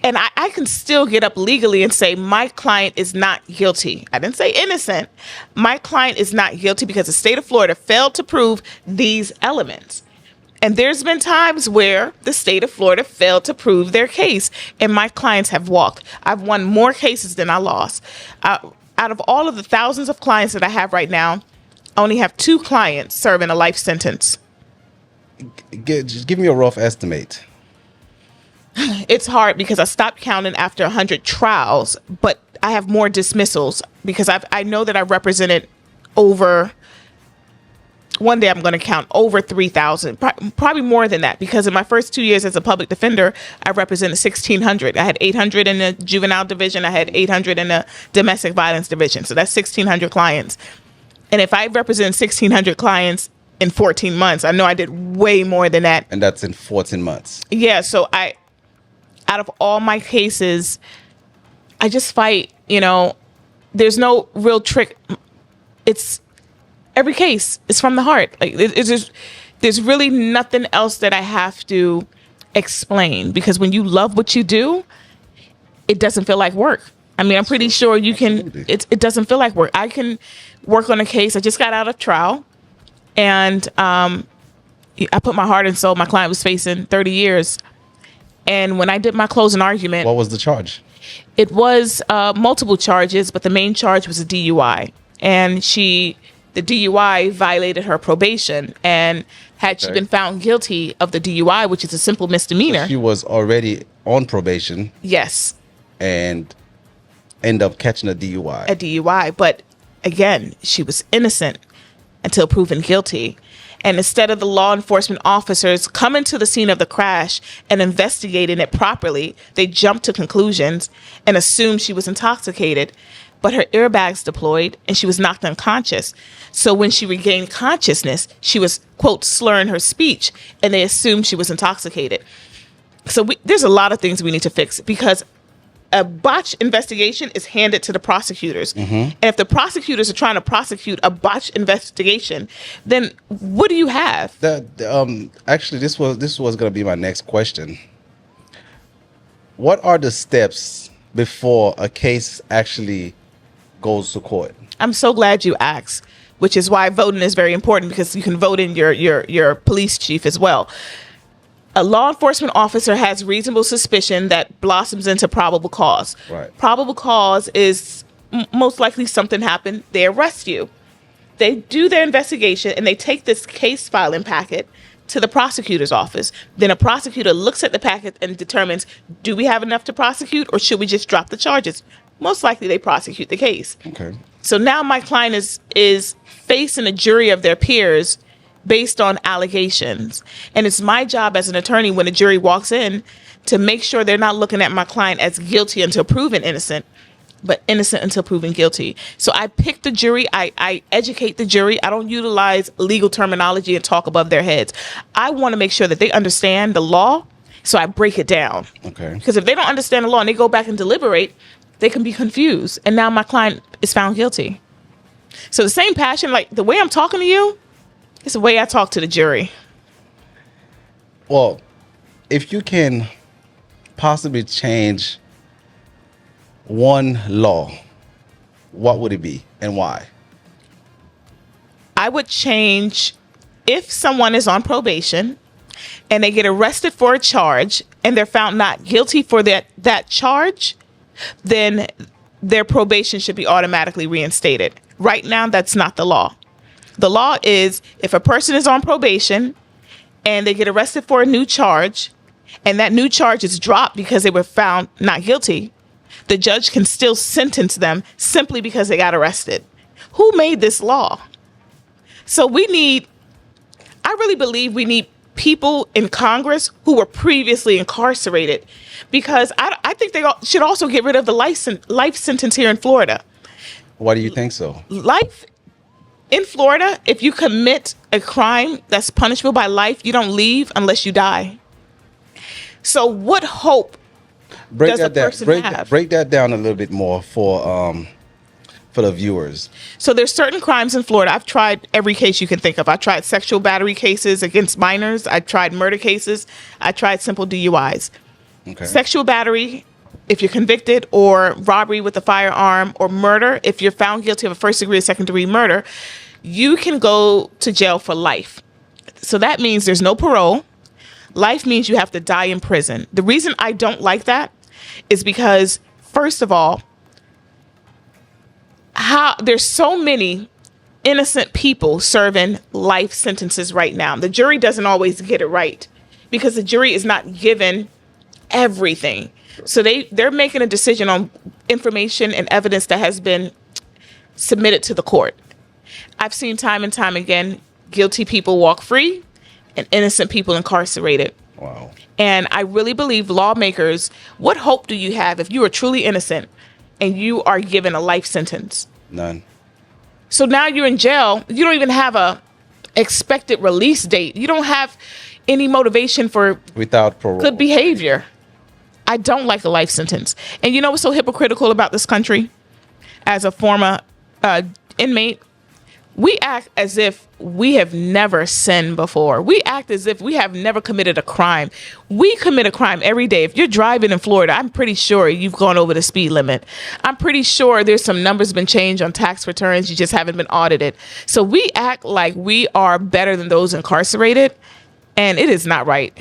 and I can still get up legally and say my client is not guilty. I didn't say innocent. My client is not guilty because the state of Florida failed to prove these elements. And there's been times where the state of Florida failed to prove their case, and my clients have walked. I've won more cases than I lost. Out of all of the thousands of clients that I have right now, I only have 2 clients serving a life sentence. Just give me a rough estimate. It's hard because I stopped counting after 100 trials, but I have more dismissals because I know that I represented over, one day I'm going to count over 3,000, probably more than that, because in my first 2 years as a public defender, I represented 1,600. I had 800 in the juvenile division. I had 800 in the domestic violence division. So that's 1,600 clients. And if I represent 1,600 clients in 14 months, I know I did way more than that. And that's in 14 months. Yeah, so out of all my cases, I just fight, there's no real trick. It's every case is from the heart. Like it's just, there's really nothing else that I have to explain, because when you love what you do, it doesn't feel like work. I mean, I'm pretty sure you can. Absolutely. It doesn't feel like work. I can work on a case. I just got out of trial, and I put my heart and soul. My client was facing 30 years, and when I did my closing argument, What was the charge? it was multiple charges, but the main charge was a DUI, and the DUI violated her probation, and had she Okay. been found guilty of the DUI, which is a simple misdemeanor, She was already on probation yes, and end up catching a DUI. a DUI. But again, she was innocent until proven guilty. And instead of the law enforcement officers coming to the scene of the crash and investigating it properly, they jumped to conclusions and assumed she was intoxicated. But her airbags deployed and she was knocked unconscious. So when she regained consciousness, she was, quote, slurring her speech, and they assumed she was intoxicated. So there's a lot of things we need to fix, because a botched investigation is handed to the prosecutors. And if the prosecutors are trying to prosecute a botched investigation, then what do you have? Actually, this was going to be my next question. What are the steps before a case actually goes to court? I'm so glad you asked, which is why voting is very important, because you can vote in your police chief as well. A law enforcement officer has reasonable suspicion that blossoms into probable cause. Right. Probable cause is most likely something happened. They arrest you. They do their investigation and they take this case filing packet to the prosecutor's office. Then a prosecutor looks at the packet and determines, do we have enough to prosecute, or should we just drop the charges? Most likely they prosecute the case. Okay. So now my client is facing a jury of their peers based on allegations. And it's my job as an attorney, when a jury walks in, to make sure they're not looking at my client as guilty until proven innocent, but innocent until proven guilty. So I pick the jury. I educate the jury. I don't utilize legal terminology and talk above their heads. I want to make sure that they understand the law, so I break it down. Okay. Because if they don't understand the law and they go back and deliberate, they can be confused. And now my client is found guilty. So the same passion, like the way I'm talking to you, it's the way I talk to the jury. Well, if you can possibly change one law, what would it be and why? I would change, if someone is on probation and they get arrested for a charge and they're found not guilty for that charge, then their probation should be automatically reinstated. Right now, that's not the law. The law is, if a person is on probation and they get arrested for a new charge, and that new charge is dropped because they were found not guilty, the judge can still sentence them simply because they got arrested. Who made this law? So I really believe we need people in Congress who were previously incarcerated, because I think they should also get rid of the life sentence here in Florida. Why do you think so? Life in Florida, if you commit a crime that's punishable by life, you don't leave unless you die. So what hope does a person have? Break that down a little bit more for the viewers. So there's certain crimes in Florida. I've tried every case you can think of. I tried sexual battery cases against minors. I tried murder cases. I tried simple DUIs. Okay. Sexual battery, if you're convicted, or robbery with a firearm, or murder, if you're found guilty of a first degree or second degree murder, you can go to jail for life. So that means there's no parole. Life means you have to die in prison. The reason I don't like that is because, first of all, there's so many innocent people serving life sentences right now. The jury doesn't always get it right, because the jury is not given everything. So they're making a decision on information and evidence that has been submitted to the court. I've seen time and time again, guilty people walk free and innocent people incarcerated. Wow. And I really believe lawmakers, what hope do you have if you are truly innocent and you are given a life sentence? None. So now you're in jail. You don't even have a expected release date. You don't have any motivation for Without parole. good behavior. I don't like a life sentence. And you know what's so hypocritical about this country? As a former inmate, We act as if we have never sinned before. We act as if we have never committed a crime. We commit a crime every day. If you're driving in Florida, I'm pretty sure you've gone over the speed limit. I'm pretty sure there's some numbers been changed on tax returns. You just haven't been audited. So we act like we are better than those incarcerated, and it is not right.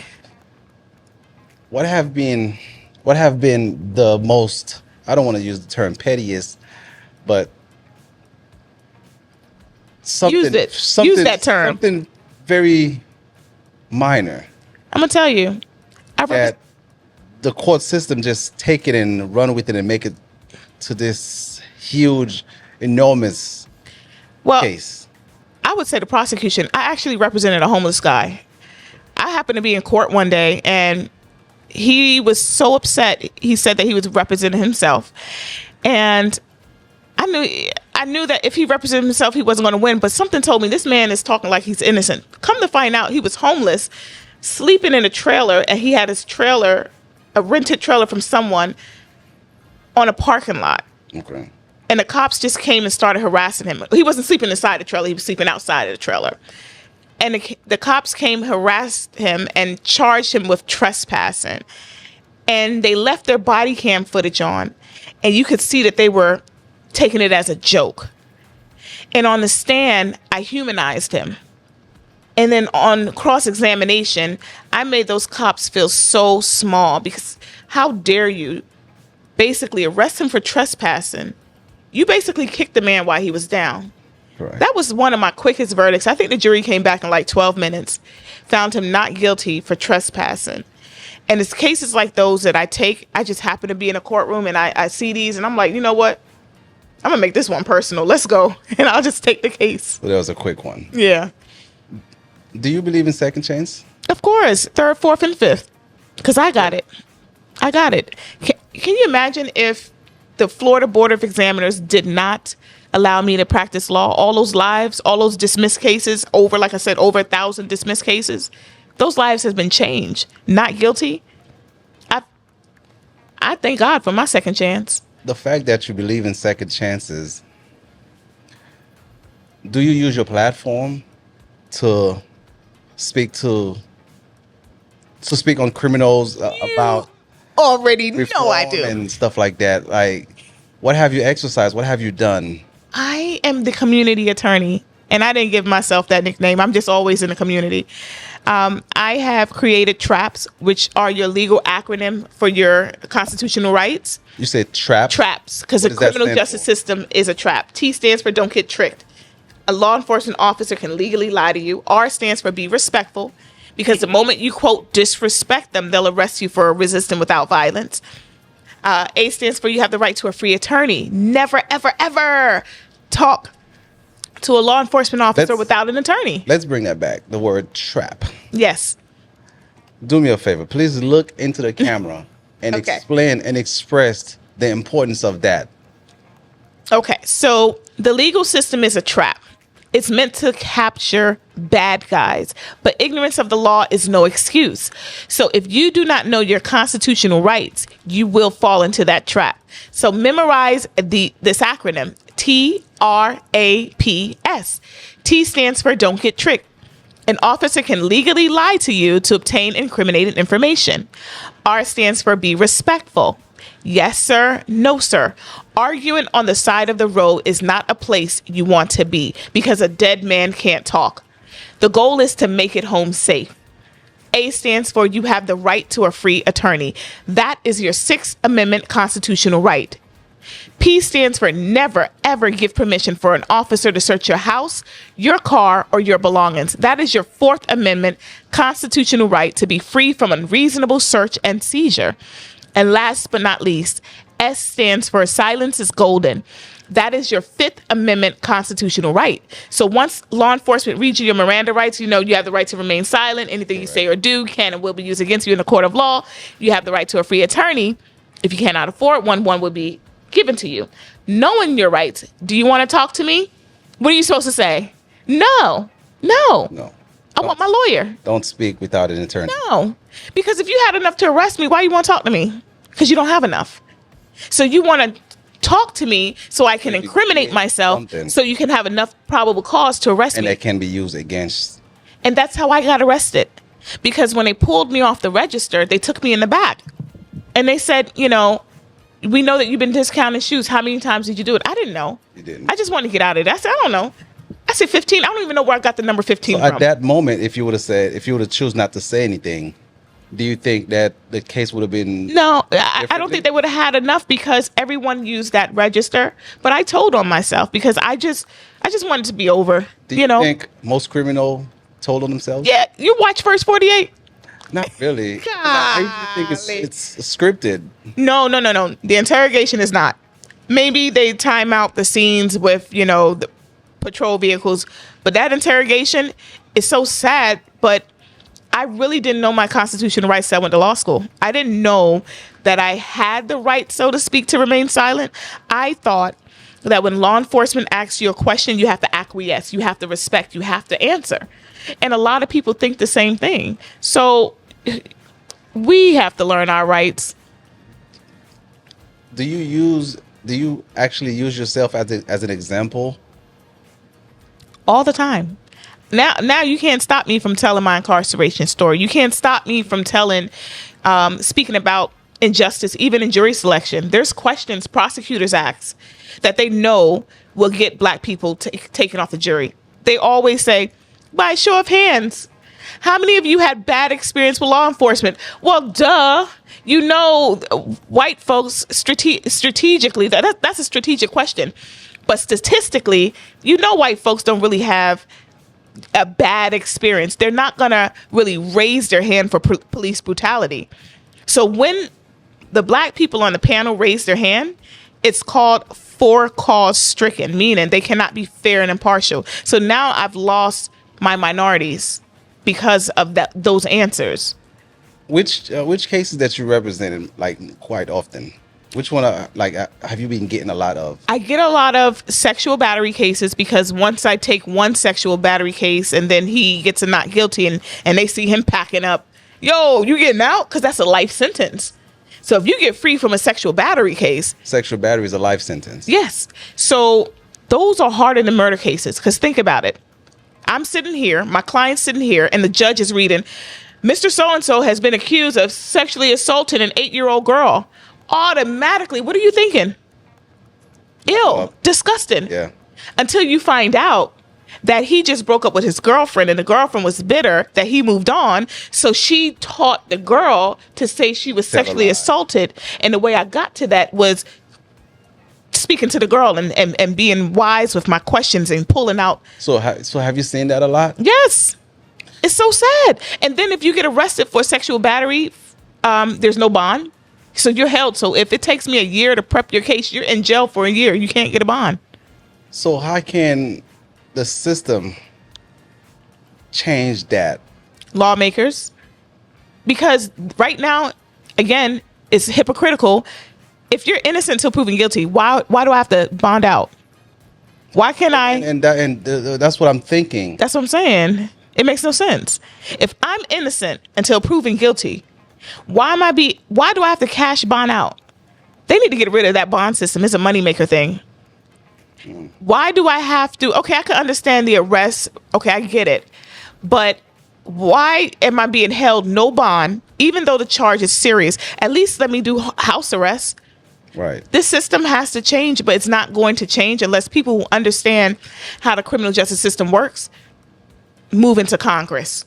What have been the most, I don't want to use the term pettiest, but something Use it. something Use that term. something very minor I'm gonna tell you. that the court system just take it and run with it and make it to this huge, enormous well, case. I would say the prosecution. I actually represented a homeless guy. I happened to be in court one day, and he was so upset. He said that he was representing himself, and I knew that if he represented himself, he wasn't going to win. But something told me this man is talking like he's innocent. Come to find out, he was homeless, sleeping in a trailer, and he had his trailer, a rented trailer from someone, on a parking lot. Okay. And the cops just came and started harassing him. He wasn't sleeping inside the trailer. He was sleeping outside of the trailer. And the cops came, harassed him, and charged him with trespassing. And they left their body cam footage on. And you could see that they were taking it as a joke. And on the stand, I humanized him. And then on cross-examination, I made those cops feel so small, because how dare you basically arrest him for trespassing? You basically kicked the man while he was down. Correct. That was one of my quickest verdicts. I think the jury came back in like 12 minutes, found him not guilty for trespassing. And it's cases like those that I just happen to be in a courtroom, and I see these, and I'm like, you know what? I'm going to make this one personal. Let's go. And I'll just take the case. So that was a quick one. Yeah. Do you believe in second chance? Of course. Third, fourth, and fifth. Because I got it. I got it. Can you imagine if the Florida Board of Examiners did not allow me to practice law? All those lives, all those dismissed cases, like I said, over 1,000 dismissed cases, those lives have been changed. Not guilty. I thank God for my second chance. The fact that you believe in second chances, do you use your platform to speak on criminals about Already know reform I do. and stuff like that? Like, what have you exercised? What have you done? I am the community attorney, and I didn't give myself that nickname. I'm just always in the community. I have created TRAPS, which are your legal acronym for your constitutional rights. You said trap? TRAPS, because the What does that criminal stand justice for? system is a trap. T stands for don't get tricked. A law enforcement officer can legally lie to you. R stands for be respectful, because the moment you, quote, disrespect them, they'll arrest you for resisting without violence. A stands for you have the right to a free attorney. Never, ever, ever talk to a law enforcement officer without an attorney. Let's bring that back. The word trap. Yes. Do me a favor. Please look into the camera and Okay. explain and express the importance of that. Okay, so the legal system is a trap. It's meant to capture bad guys, but ignorance of the law is no excuse. So if you do not know your constitutional rights, you will fall into that trap. So memorize this acronym, TRAPS. T stands for don't get tricked. An officer can legally lie to you to obtain incriminating information. R stands for be respectful. Yes, sir. No, sir. Arguing on the side of the road is not a place you want to be, because a dead man can't talk. The goal is to make it home safe. A stands for you have the right to a free attorney. That is your Sixth Amendment constitutional right. P stands for never, ever give permission for an officer to search your house, your car, or your belongings. That is your Fourth Amendment constitutional right to be free from unreasonable search and seizure. And last but not least, S stands for silence is golden. That is your Fifth Amendment constitutional right. So once law enforcement reads you your Miranda rights, you know you have the right to remain silent. Anything you say or do can and will be used against you in a court of law. You have the right to a free attorney. If you cannot afford one will be given to you. Knowing your rights, do you want to talk to me? What are you supposed to say? No. No. I want my lawyer. Don't speak without an attorney. No. Because if you had enough to arrest me, why you want to talk to me? Because you don't have enough. So you want to talk to me so I can Maybe incriminate create myself, something. so you can have enough probable cause to arrest And me. that can be used against. And that's how I got arrested. Because when they pulled me off the register, they took me in the back. And they said, we know that you've been discounting shoes. How many times did you do it? I didn't know. You didn't. I just wanted to get out of it. I said, I don't know. I said 15. I don't even know where I got the number 15 So from. at that moment, if you would have choose not to say anything, do you think that the case would have been? No, I don't differently? think they would have had enough because everyone used that register. But I told on myself because I just wanted to be over. Do you think most criminal told on themselves? Yeah, you watch First 48? Not really. I think it's scripted. No. The interrogation is not. Maybe they time out the scenes with, the patrol vehicles. But that interrogation is so sad. But I really didn't know my constitutional rights. I went to law school. I didn't know that I had the right, so to speak, to remain silent. I thought that when law enforcement asks you a question, you have to acquiesce, you have to respect, you have to answer. And a lot of people think the same thing. So we have to learn our rights. Do you actually use yourself as an example? All the time. Now you can't stop me from telling my incarceration story. You can't stop me from speaking about injustice, even in jury selection. There's questions prosecutors ask that they know will get black people taken off the jury. They always say, by show of hands, how many of you had bad experience with law enforcement? Well, duh. White folks strategically, that's a strategic question. But statistically, white folks don't really have a bad experience. They're not going to really raise their hand for police brutality. So when the black people on the panel raise their hand, it's called for cause stricken, meaning they cannot be fair and impartial. So now I've lost my minorities because of those answers. Which cases that you represented like quite often? Which one have you been getting a lot of? I get a lot of sexual battery cases because once I take one sexual battery case and then he gets a not guilty and they see him packing up, yo, you getting out? Because that's a life sentence. So if you get free from a sexual battery case. Sexual battery is a life sentence. Yes. So those are harder than murder cases because think about it. I'm sitting here, my client's sitting here, and the judge is reading, Mr. So-and-so has been accused of sexually assaulting an 8-year-old girl. Automatically, what are you thinking? Ew, disgusting. Yeah. Until you find out that he just broke up with his girlfriend and the girlfriend was bitter that he moved on. So she taught the girl to say she was sexually assaulted. And the way I got to that was speaking to the girl and being wise with my questions and pulling out. So have you seen that a lot? Yes. It's so sad. And then if you get arrested for sexual battery, there's no bond. So you're held. So if it takes me a year to prep your case, you're in jail for a year. You can't get a bond. So how can the system change that? Lawmakers. Because right now, again, it's hypocritical. If you're innocent until proven guilty, why do I have to bond out? Why can't I? And that's what I'm thinking. That's what I'm saying. It makes no sense. If I'm innocent until proven guilty, why do I have to cash bond out? They need to get rid of that bond system. It's a moneymaker thing. Why do I have to? Okay, I can understand the arrest. Okay, I get it. But why am I being held no bond, even though the charge is serious? At least let me do house arrest. Right. This system has to change, but it's not going to change unless people who understand how the criminal justice system works move into Congress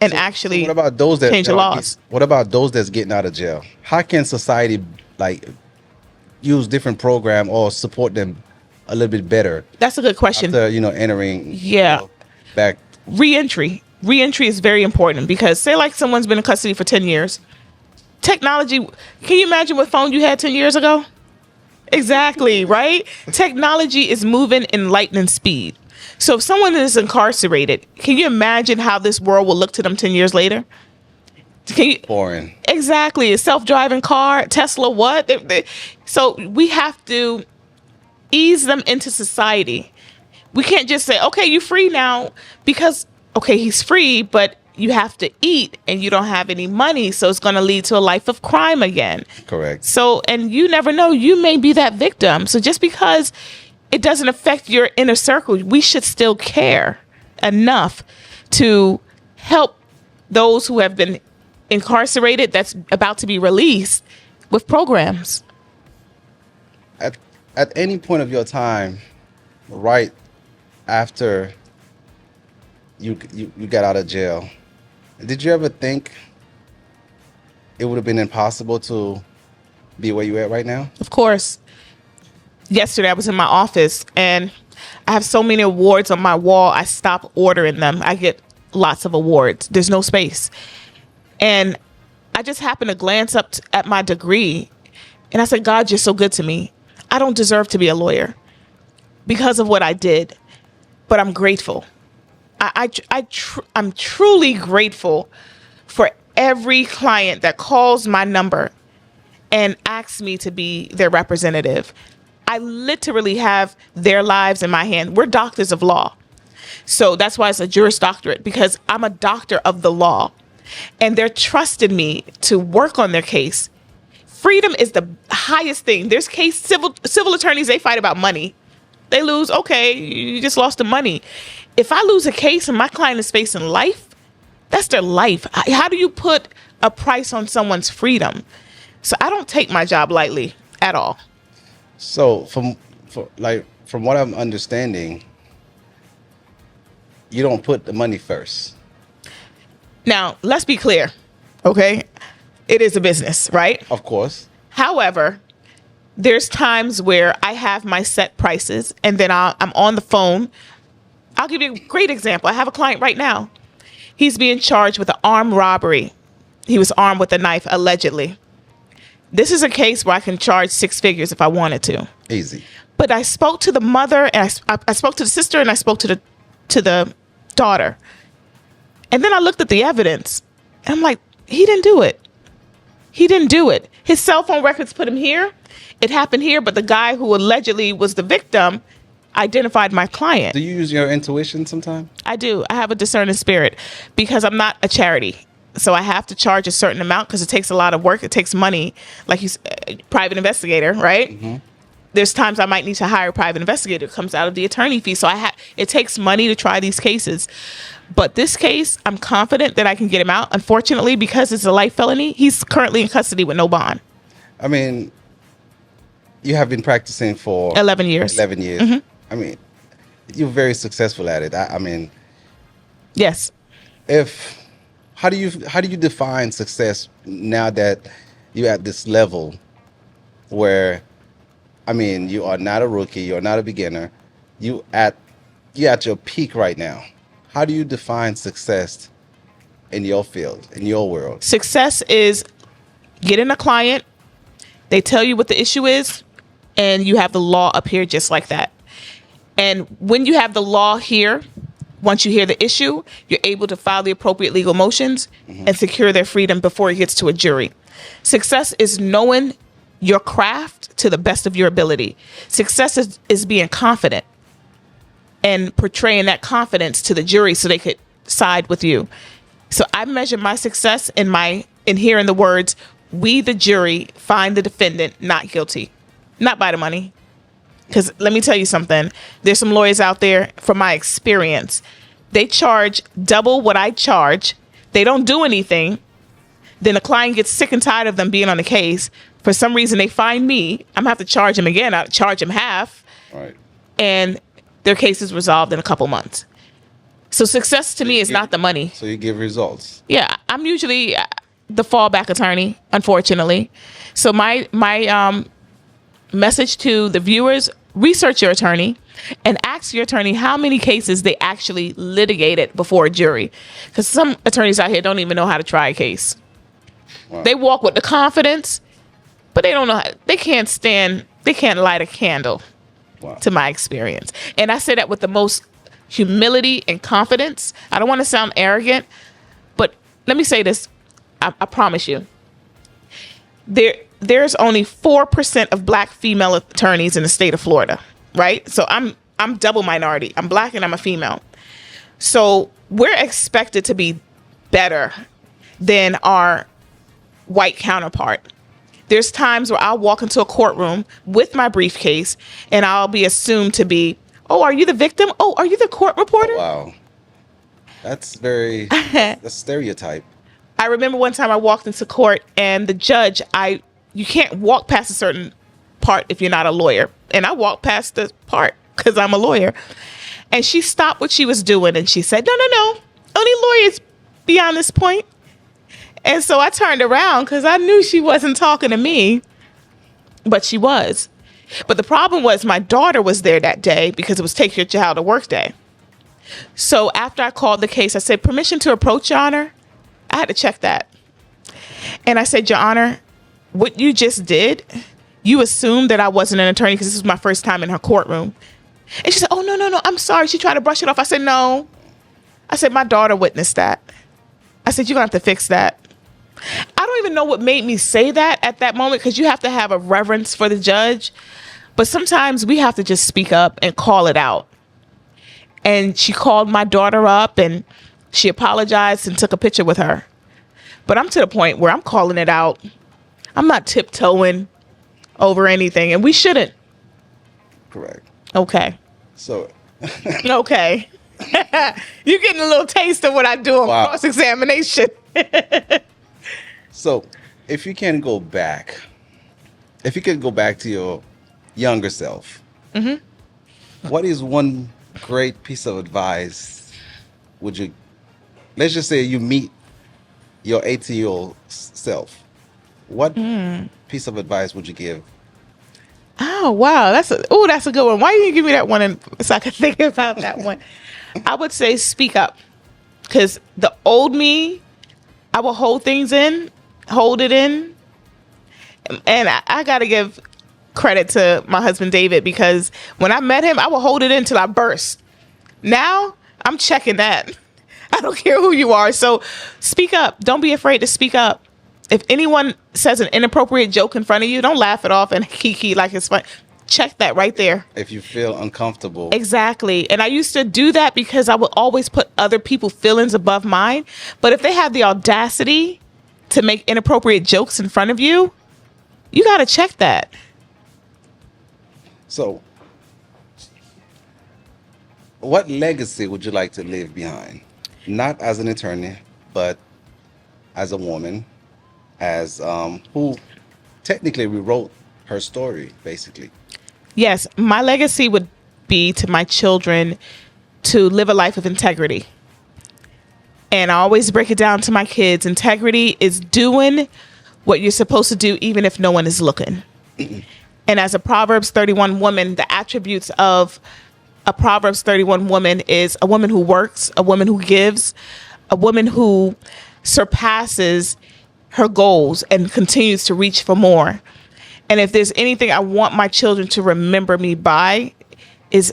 and actually what about those that change the laws. What about those that's getting out of jail? How can society use different program or support them a little bit better That's a good question. after entering back? Reentry is very important because say like someone's been in custody for 10 years. Technology, can you imagine what phone you had 10 years ago? Exactly, right? Technology is moving in lightning speed. So if someone is incarcerated, can you imagine how this world will look to them 10 years later? Boring. Exactly. A self-driving car, Tesla, what? So we have to ease them into society. We can't just say, okay, you're free now because, okay, he's free, but you have to eat and you don't have any money. So it's going to lead to a life of crime again. Correct. So, and you never know, you may be that victim. So just because it doesn't affect your inner circle, we should still care enough to help those who have been incarcerated that's about to be released with programs. At any point of your time, right after you got out of jail, did you ever think it would have been impossible to be where you at right now? Of course. Yesterday I was in my office and I have so many awards on my wall. I stop ordering them. I get lots of awards. There's no space. And I just happened to glance up at my degree and I said, God, you're so good to me. I don't deserve to be a lawyer because of what I did, but I'm grateful. I'm truly grateful for every client that calls my number and asks me to be their representative. I literally have their lives in my hand. We're doctors of law. So that's why it's a Juris Doctorate, because I'm a doctor of the law and they're trusting me to work on their case. Freedom is the highest thing. There's civil attorneys, they fight about money. They lose, okay, you just lost the money. If I lose a case and my client is facing life, that's their life. How do you put a price on someone's freedom? So I don't take my job lightly at all. So from what I'm understanding, you don't put the money first. Now, let's be clear, okay? It is a business, right? Of course. However, there's times where I have my set prices and then I'm on the phone. I'll give you a great example. I have a client right now. He's being charged with an armed robbery. He was armed with a knife, allegedly. This is a case where I can charge 6 figures if I wanted to. Easy. But I spoke to the mother, and I spoke to the sister, and I spoke to the daughter. And then I looked at the evidence, and I'm like, he didn't do it. He didn't do it. His cell phone records put him here. It happened here, but the guy who allegedly was the victim identified my client. Do you use your intuition sometimes? I do. I have a discerning spirit because I'm not a charity. So I have to charge a certain amount because it takes a lot of work. It takes money, like you said, private investigator, right? Mm-hmm. There's times I might need to hire a private investigator. It comes out of the attorney fee. So it takes money to try these cases. But this case, I'm confident that I can get him out. Unfortunately, because it's a life felony, he's currently in custody with no bond. I mean, you have been practicing for 11 years. 11 years. Mm-hmm. I mean, you're very successful at it. I mean, yes. How do you define success now that you're at this level where, I mean, you are not a rookie, you're not a beginner, you're at your peak right now. How do you define success in your field, in your world? Success is getting a client, they tell you what the issue is, and you have the law up here just like that. And when you have the law here, once you hear the issue, you're able to file the appropriate legal motions and secure their freedom before it gets to a jury. Success is knowing your craft to the best of your ability. Success is being confident and portraying that confidence to the jury so they could side with you. So I measure my success in hearing the words, "We, the jury, find the defendant not guilty," not by the money. Because let me tell you something. There's some lawyers out there, from my experience, they charge double what I charge. They don't do anything. Then the client gets sick and tired of them being on the case. For some reason, they find me. I'm going to have to charge them again. I'll charge them half. Right. And their case is resolved in a couple months. So success to me is not the money. So you give results. Yeah, I'm usually the fallback attorney, unfortunately. So my message to the viewers: research your attorney and ask your attorney how many cases they actually litigated before a jury. Because some attorneys out here don't even know how to try a case. Wow. They walk with the confidence, but they don't know they can't light a candle. Wow. To my experience. And I say that with the most humility and confidence. I don't want to sound arrogant, but let me say this. I promise you. There's only 4% of black female attorneys in the state of Florida, right? So I'm double minority. I'm black and I'm a female. So we're expected to be better than our white counterpart. There's times where I'll walk into a courtroom with my briefcase and I'll be assumed to be, oh, are you the victim? Oh, are you the court reporter? Wow. That's very, a stereotype. I remember one time I walked into court and the judge, you can't walk past a certain part if you're not a lawyer. And I walked past the part because I'm a lawyer. And she stopped what she was doing and she said, no, only lawyers beyond this point. And so I turned around because I knew she wasn't talking to me, but she was. But the problem was my daughter was there that day because it was Take Your Child to Work Day. So after I called the case, I said, permission to approach, Your Honor. I had to check that. And I said, Your Honor, what you just did, you assumed that I wasn't an attorney because this was my first time in her courtroom. And she said, oh, no, I'm sorry. She tried to brush it off. I said, no. I said, my daughter witnessed that. I said, you're going to have to fix that. I don't even know what made me say that at that moment because you have to have a reverence for the judge. But sometimes we have to just speak up and call it out. And she called my daughter up and she apologized and took a picture with her. But I'm to the point where I'm calling it out. I'm not tiptoeing over anything, and we shouldn't. Correct. Okay. So. Okay. You're getting a little taste of what I do on Wow. cross-examination. So, if you could go back to your younger self, what is one great piece of advice let's just say you meet your 18-year-old self. What piece of advice would you give? Oh, wow. That's a good one. Why didn't you give me that one so I could think about that one? I would say speak up. Because the old me, I will hold it in. And I got to give credit to my husband, David, because when I met him, I would hold it in till I burst. Now, I'm checking that. I don't care who you are. So speak up. Don't be afraid to speak up. If anyone says an inappropriate joke in front of you, don't laugh it off and kiki like it's fun. Check that right there. If you feel uncomfortable. Exactly. And I used to do that because I would always put other people's feelings above mine. But if they have the audacity to make inappropriate jokes in front of you, you got to check that. So, what legacy would you like to leave behind? Not as an attorney, but as a woman, as who technically rewrote her story, basically. Yes, my legacy would be to my children to live a life of integrity. And I always break it down to my kids. Integrity is doing what you're supposed to do, even if no one is looking. And as a Proverbs 31 woman, the attributes of a Proverbs 31 woman is a woman who works, a woman who gives, a woman who surpasses her goals and continues to reach for more. And if there's anything I want my children to remember me by, is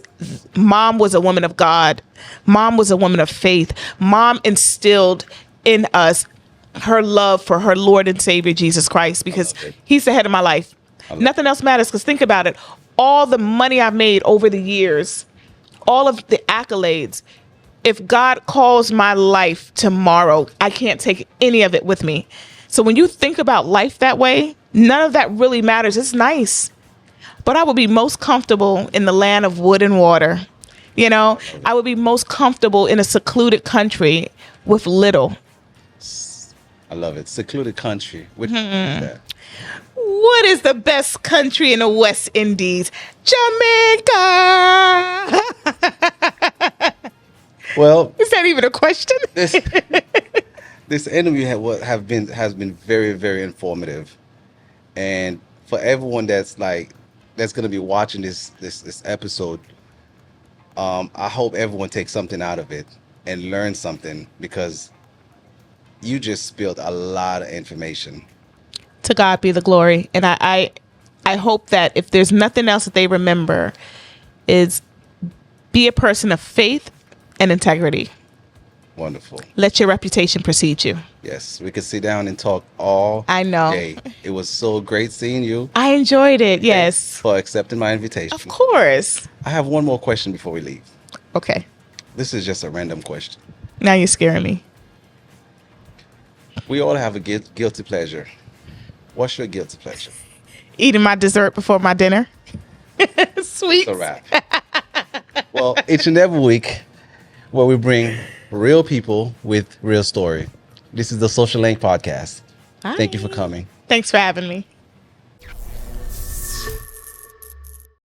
mom was a woman of God. Mom was a woman of faith. Mom instilled in us her love for her Lord and Savior, Jesus Christ, because he's the head of my life. Nothing else matters, because think about it. All the money I've made over the years, all of the accolades, if God calls my life tomorrow, I can't take any of it with me. So when you think about life that way, none of that really matters. It's nice. But I would be most comfortable in the land of wood and water. You know, I would be most comfortable in a secluded country with little. I love it. Secluded country. Which is that? What is the best country in the West Indies? Jamaica. Well, Is that even a question? this interview has been very, very informative, and for everyone that's going to be watching this episode, I hope everyone takes something out of it and learn something, because you just spilled a lot of information. To God be the glory. And I hope that if there's nothing else that they remember, is be a person of faith and integrity. Wonderful. Let your reputation precede you. Yes, we could sit down and talk all I know. day. It was so great seeing you. I enjoyed it. Thanks Yes. for accepting my invitation. Of course. I have one more question before we leave. Okay. This is just a random question. Now you're scaring me. We all have a guilty pleasure. What's your guilty pleasure? Eating my dessert before my dinner. It's a Sweets. wrap. Well, each and every week, where we bring real people with real story. This is the Social Link Podcast. Thank you for Bye. coming. Thanks for having me.